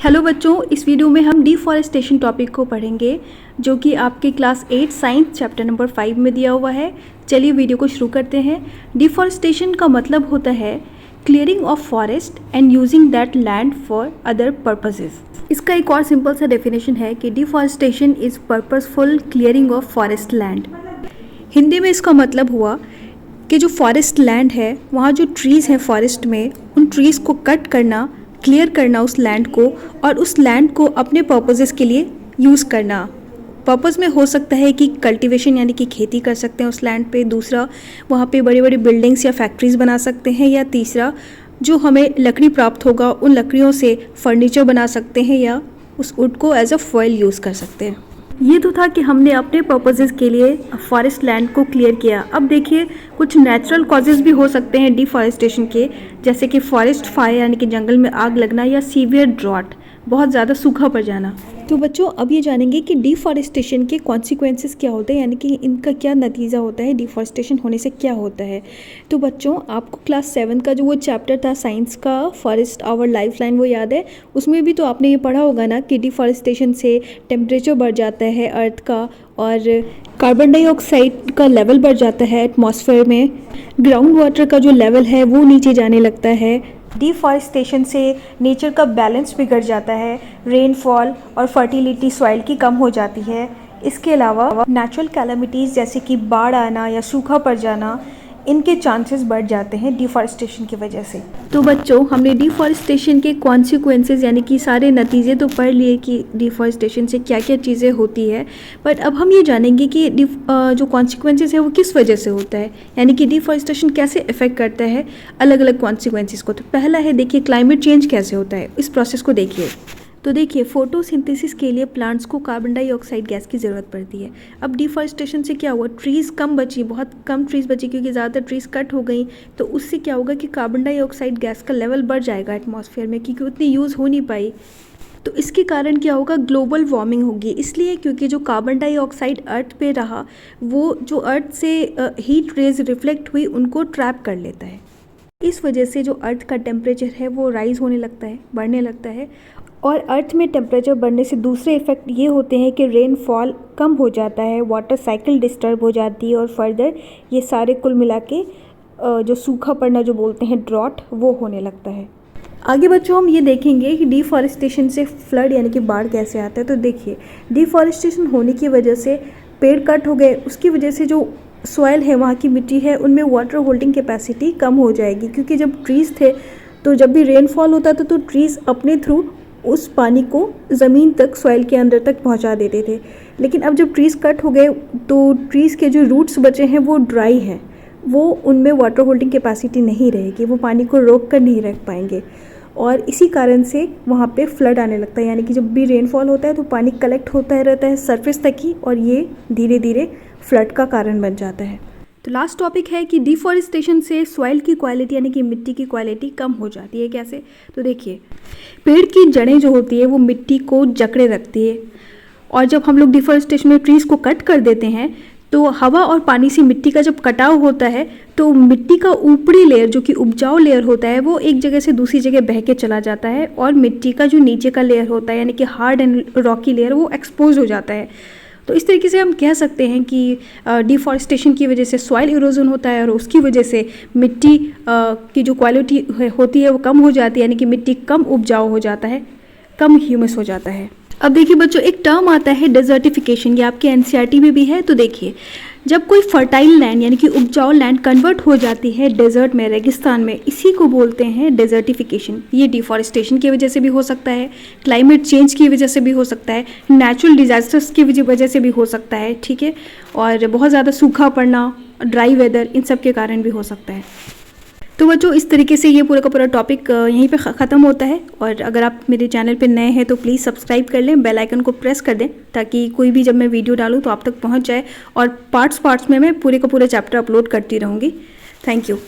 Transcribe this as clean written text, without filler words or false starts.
Hello बच्चों, इस video में हम डिफॉरेस्टेशन टॉपिक को पढ़ेंगे जो कि आपके क्लास 8 साइंस चैप्टर नंबर 5 में दिया हुआ है। चलिए वीडियो को शुरू करते हैं। डिफॉरेस्टेशन का मतलब होता है clearing of forest and using that land for other purposes. इसका एक और सिंपल सा डेफिनेशन है कि deforestation is purposeful clearing of forest land. Hindi में इसका मतलब हुआ कि जो फॉरेस्ट लैंड है, वहाँ जो ट्रीज़ हैं फॉरेस्ट में, उन ट्रीज़ को कट करना, क्लियर करना उस लैंड को, और उस लैंड को अपने पर्पसेस के लिए यूज़ करना। पर्पस में हो सकता है कि कल्टीवेशन यानी कि खेती कर सकते हैं उस लैंड पे, दूसरा वहाँ पे बड़ी बड़ी बिल्डिंग्स या फैक्ट्रीज़ बना सकते हैं, या तीसरा जो हमें लकड़ी प्राप्त होगा उन लकड़ियों से फर्नीचर बना सकते हैं या उस वुड को एज अ फॉयल यूज़ कर सकते हैं। ये तो था कि हमने अपने पर्पसेस के लिए फॉरेस्ट लैंड को क्लियर किया। अब देखिए, कुछ नेचुरल कॉजेज़ भी हो सकते हैं डिफॉरेस्टेशन के, जैसे कि फॉरेस्ट फायर यानी कि जंगल में आग लगना, या सीवियर ड्रॉट, बहुत ज़्यादा सूखा पड़ जाना। तो बच्चों, अब ये जानेंगे कि डिफॉरेस्टेशन के कॉन्सिक्वेंसेस क्या होते हैं, यानी कि इनका क्या नतीजा होता है, डिफॉरेस्टेशन होने से क्या होता है। तो बच्चों, आपको क्लास 7 का जो वो चैप्टर था साइंस का, फॉरेस्ट आवर लाइफ लाइन, वो याद है? उसमें भी तो आपने ये पढ़ा होगा ना कि डिफॉरेस्टेशन से टेम्परेचर बढ़ जाता है अर्थ का, और कार्बन डाइऑक्साइड का लेवल बढ़ जाता है एटमॉस्फेयर में, ग्राउंड वाटर का जो लेवल है वो नीचे जाने लगता है। डिफॉरेस्टेशन से नेचर का बैलेंस बिगड़ जाता है, रेनफॉल और फर्टिलिटी सॉइल की कम हो जाती है। इसके अलावा नेचुरल कैलामिटीज़ जैसे कि बाढ़ आना या सूखा पड़ जाना, इनके चांसेस बढ़ जाते हैं डिफॉरेस्टेशन की वजह से। तो बच्चों, हमने डिफॉरेस्टेशन के कॉन्सिक्वेंसेस यानी कि सारे नतीजे तो पढ़ लिए कि डिफॉरेस्टेशन से क्या क्या चीज़ें होती है, बट अब हम ये जानेंगे कि जो कॉन्सिक्वेंसेस है वो किस वजह से होता है, यानी कि डिफॉरेस्टेशन कैसे इफेक्ट करता है अलग अलग कॉन्सिक्वेंसेस को। तो पहला है, देखिए, क्लाइमेट चेंज कैसे होता है, इस प्रोसेस को देखिए। तो देखिए, फोटोसिंथेसिस के लिए प्लांट्स को कार्बन डाइऑक्साइड गैस की ज़रूरत पड़ती है। अब डिफॉरेस्टेशन से क्या हुआ, ट्रीज़ कम बची, बहुत कम ट्रीज़ बची क्योंकि ज़्यादातर ट्रीज़ कट हो गई। तो उससे क्या होगा कि कार्बन डाइऑक्साइड गैस का लेवल बढ़ जाएगा एटमॉस्फेयर में, क्योंकि उतनी यूज़ हो नहीं पाई। तो इसके कारण क्या होगा, ग्लोबल वार्मिंग होगी। इसलिए क्योंकि जो कार्बन डाइऑक्साइड अर्थ पे रहा, वो जो अर्थ से हीट रेज रिफ्लेक्ट हुई उनको ट्रैप कर लेता है। इस वजह से जो अर्थ का टेम्परेचर है वो राइज होने लगता है, बढ़ने लगता है। और अर्थ में टेम्परेचर बढ़ने से दूसरे इफ़ेक्ट ये होते हैं कि रेनफॉल कम हो जाता है, वाटर साइकिल डिस्टर्ब हो जाती है, और फर्दर ये सारे कुल मिला के जो सूखा पड़ना जो बोलते हैं ड्रॉट, वो होने लगता है। आगे बच्चों, हम ये देखेंगे कि डिफॉरेस्टेशन से फ्लड यानी कि बाढ़ कैसे आता है। तो देखिए, डिफॉरेस्टेशन होने की वजह से पेड़ कट हो गए, उसकी वजह से जो सॉइल है, वहाँ की मिट्टी है, उनमें वाटर होल्डिंग कैपेसिटी कम हो जाएगी, क्योंकि जब ट्रीज़ थे तो जब भी रेनफॉल होता था तो ट्रीज़ अपने थ्रू उस पानी को ज़मीन तक, सॉइल के अंदर तक पहुंचा देते थे। लेकिन अब जब ट्रीज़ कट हो गए तो ट्रीज़ के जो रूट्स बचे हैं वो ड्राई हैं, वो उनमें वाटर होल्डिंग कैपेसिटी नहीं रहेगी, वो पानी को रोक कर नहीं रख पाएंगे, और इसी कारण से वहाँ पे फ्लड आने लगता है। यानी कि जब भी रेनफॉल होता है तो पानी कलेक्ट होता है रहता है सरफेस तक ही, और ये धीरे धीरे फ्लड का कारण बन जाता है। तो लास्ट टॉपिक है कि डिफॉरेस्टेशन से सॉइल की क्वालिटी यानी कि मिट्टी की क्वालिटी कम हो जाती है। कैसे? तो देखिए, पेड़ की जड़ें जो होती है वो मिट्टी को जकड़े रखती है, और जब हम लोग डिफॉरेस्टेशन में ट्रीज़ को कट कर देते हैं तो हवा और पानी से मिट्टी का जब कटाव होता है तो मिट्टी का ऊपरी लेयर जो कि उपजाऊ लेयर होता है वो एक जगह से दूसरी जगह बह के चला जाता है, और मिट्टी का जो नीचे का लेयर होता है यानी कि हार्ड एंड रॉकी लेयर, वो एक्सपोज हो जाता है। तो इस तरीके से हम कह सकते हैं कि डिफॉरेस्टेशन की वजह से सॉइल इरोजन होता है, और उसकी वजह से मिट्टी की जो क्वालिटी होती है वो कम हो जाती है, यानी कि मिट्टी कम उपजाऊ हो जाता है, कम ह्यूमस हो जाता है। अब देखिए बच्चों, एक टर्म आता है डेजर्टिफिकेशन, ये आपके एनसीईआरटी में भी है। तो देखिए, जब कोई फर्टाइल लैंड यानी कि उपजाऊ लैंड कन्वर्ट हो जाती है डेजर्ट में, रेगिस्तान में, इसी को बोलते हैं डेजर्टिफिकेशन। ये डिफॉरेस्टेशन की वजह से भी हो सकता है, क्लाइमेट चेंज की वजह से भी हो सकता है, नेचुरल डिजास्टर्स की वजह से भी हो सकता है, ठीक है, और बहुत ज़्यादा सूखा पड़ना, ड्राई वेदर, इन सब के कारण भी हो सकता है। तो बच्चों, इस तरीके से ये पूरा का पूरा टॉपिक यहीं पे ख़त्म होता है। और अगर आप मेरे चैनल पे नए हैं तो प्लीज़ सब्सक्राइब कर लें, बेल आइकन को प्रेस कर दें, ताकि कोई भी जब मैं वीडियो डालूँ तो आप तक पहुंच जाए, और पार्ट्स में मैं पूरे का पूरा चैप्टर अपलोड करती रहूँगी। Thank you.